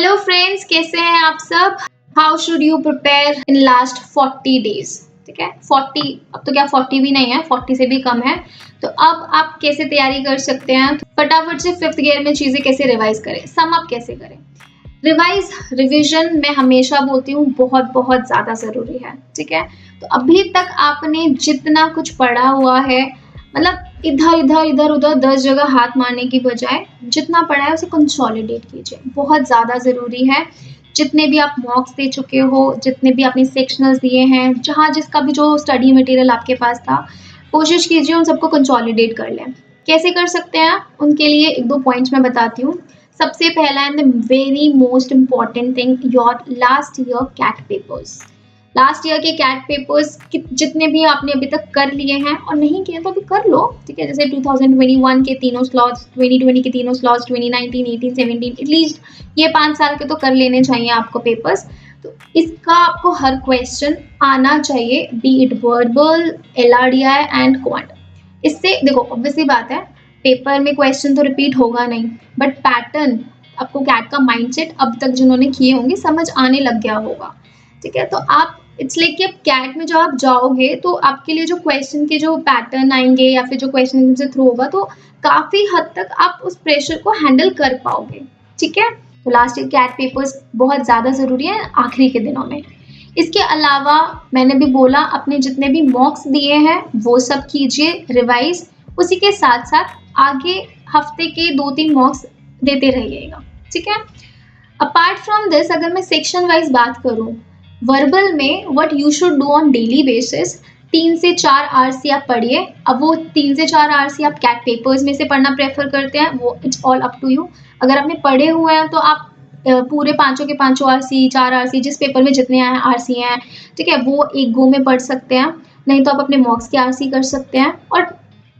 Hello friends, कैसे हैं आप सब। How should you prepare in last 40 days. ठीक है, 40 अब तो क्या 40 भी नहीं है, 40 से भी कम है। तो अब आप कैसे तैयारी कर सकते हैं, फटाफट से 5th गियर में चीजें कैसे रिवाइज करें, सम अप कैसे करें। रिविजन मैं हमेशा बोलती हूँ बहुत बहुत ज्यादा जरूरी है। ठीक है, तो अभी तक आपने जितना कुछ पढ़ा हुआ है, मतलब इधर इधर इधर उधर 10 जगह हाथ मारने की बजाय जितना पढ़ा है उसे कंसोलिडेट कीजिए, बहुत ज़्यादा ज़रूरी है। जितने भी आप मॉक्स दे चुके हो, जितने भी आपने सेक्शनल्स दिए हैं, जहाँ जिसका भी जो स्टडी मटेरियल आपके पास था, कोशिश कीजिए उन सबको कंसोलिडेट कर लें। कैसे कर सकते हैं उनके लिए एक दो पॉइंट्स मैं बताती हूँ। सबसे पहला and the very most important thing, your last year CAT papers. Last year के कैट पेपर्स जितने भी आपने अभी तक कर लिए हैं और नहीं किए तो अभी कर लो। ठीक है, जैसे 2021 के तीनों स्लॉट्स, 2020 के तीनों स्लॉट्स, 2019, 18, 17, एटलीस्ट ये 5 साल के तो कर लेने चाहिए आपको पेपर्स। तो इसका आपको हर क्वेश्चन आना चाहिए, B it verbal, LRDI and quant. इससे देखो ऑब्वियसली बात है, पेपर में क्वेश्चन तो रिपीट होगा नहीं, बट पैटर्न आपको कैट का माइंडसेट अब तक जिन्होंने किए होंगे समझ आने लग गया होगा। ठीक है, तो आप इट्स लाइक कि अब कैट में जब आप जाओगे तो आपके लिए जो क्वेश्चन के जो पैटर्न आएंगे या फिर जो क्वेश्चन से थ्रू होगा, तो काफी हद तक आप उस प्रेशर को हैंडल कर पाओगे। ठीक है, तो लास्ट ईयर कैट पेपर्स बहुत ज्यादा जरूरी है आखिरी के दिनों में। इसके अलावा मैंने भी बोला, अपने जितने भी मॉक्स दिए हैं वो सब कीजिए रिवाइज। उसी के साथ साथ आगे हफ्ते के 2-3 मॉक्स देते रहिएगा। ठीक है, अपार्ट फ्रॉम दिस अगर मैं सेक्शन वाइज बात करूं, वर्बल में what you should do on daily basis, 3 से 4 RC आप पढ़िए। अब वो 3 से 4 RC आप कैट पेपर्स में से पढ़ना प्रेफर करते हैं, वो it's all up to you. अगर आपने पढ़े हुए हैं तो आप पूरे पांचों के पांचों RC, 4 RC, जिस पेपर में जितने RC हैं, ठीक है, वो एक गो में पढ़ सकते हैं। नहीं तो आप अपने मॉक्स के RC कर सकते हैं, और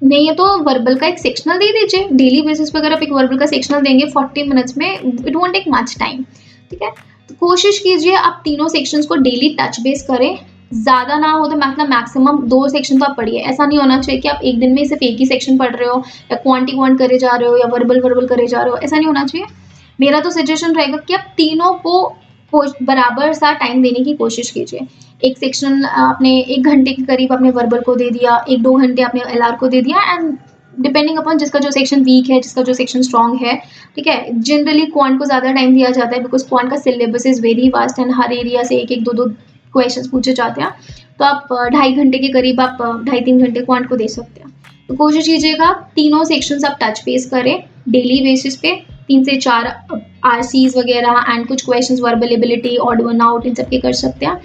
नहीं है तो वर्बल का एक सेक्शनल दे दीजिए। डेली बेसिस पे अगर आप एक वर्बल का सेक्शनल देंगे 40 मिनट्स में, it won't take much time. ठीक है, तो कोशिश कीजिए आप तीनों सेक्शंस को डेली टच बेस करें। ज़्यादा ना हो तो मतलब मैक्सिमम 2 सेक्शन तो आप पढ़िए। ऐसा नहीं होना चाहिए कि आप एक दिन में सिर्फ एक ही सेक्शन पढ़ रहे हो, या क्वांट करे जा रहे हो, या वर्बल वर्बल करे जा रहे हो, ऐसा नहीं होना चाहिए। मेरा तो सजेशन रहेगा कि आप तीनों को बराबर सा टाइम देने की कोशिश कीजिए। एक सेक्शन आपने 1 घंटे के करीब अपने वर्बल को दे दिया, 1-2 घंटे आपने LR को दे दिया, एंड डिपेंडिंग अपॉन जिसका जो सेक्शन वीक है, जिसका जो सेक्शन स्ट्रॉन्ग है। ठीक है, जनरली क्वांट को ज़्यादा टाइम दिया जाता है बिकॉज क्वांट का syllabus is very vast and her area से 1-1, 2-2 क्वेश्चन पूछे जाते हैं। तो आप 2.5 घंटे के करीब, आप 2.5-3 घंटे क्वांट को दे सकते हैं। तो कोशिश कीजिएगा तीनों सेक्शंस आप टच बेस करें डेली बेसिस पे, 3 से 4 RCs वगैरह एंड कुछ questions verbal ability, odd one out, इन सब के कर सकते हैं।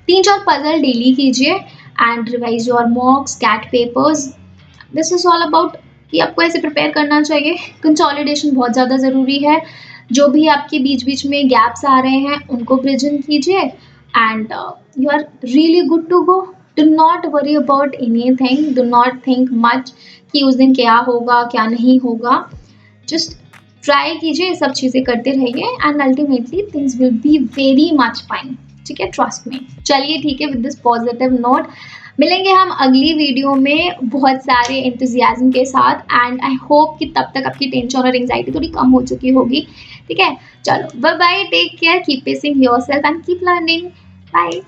3-4 पजल डेली कीजिए and revise your mocks, CAT papers. This is all about कि आपको ऐसे प्रिपेयर करना चाहिए। कंसोलिडेशन बहुत ज़्यादा ज़रूरी है। जो भी आपके बीच बीच में गैप्स आ रहे हैं उनको प्रेजेंट कीजिए, and you are really good to go. Do not worry about anything, do not think much कि उस दिन क्या होगा क्या नहीं होगा। जस्ट ट्राई कीजिए, सब चीज़ें करते रहिए, and ultimately things will be very much fine. ठीक है, ट्रस्ट मी। चलिए ठीक है, विद दिस पॉजिटिव नोट मिलेंगे हम अगली वीडियो में बहुत सारे एंथुजियाज्म के साथ, एंड आई होप कि तब तक आपकी टेंशन और एंजाइटी थोड़ी कम हो चुकी होगी। ठीक है, चलो bye bye, take care, keep pacing yourself and keep learning. Bye.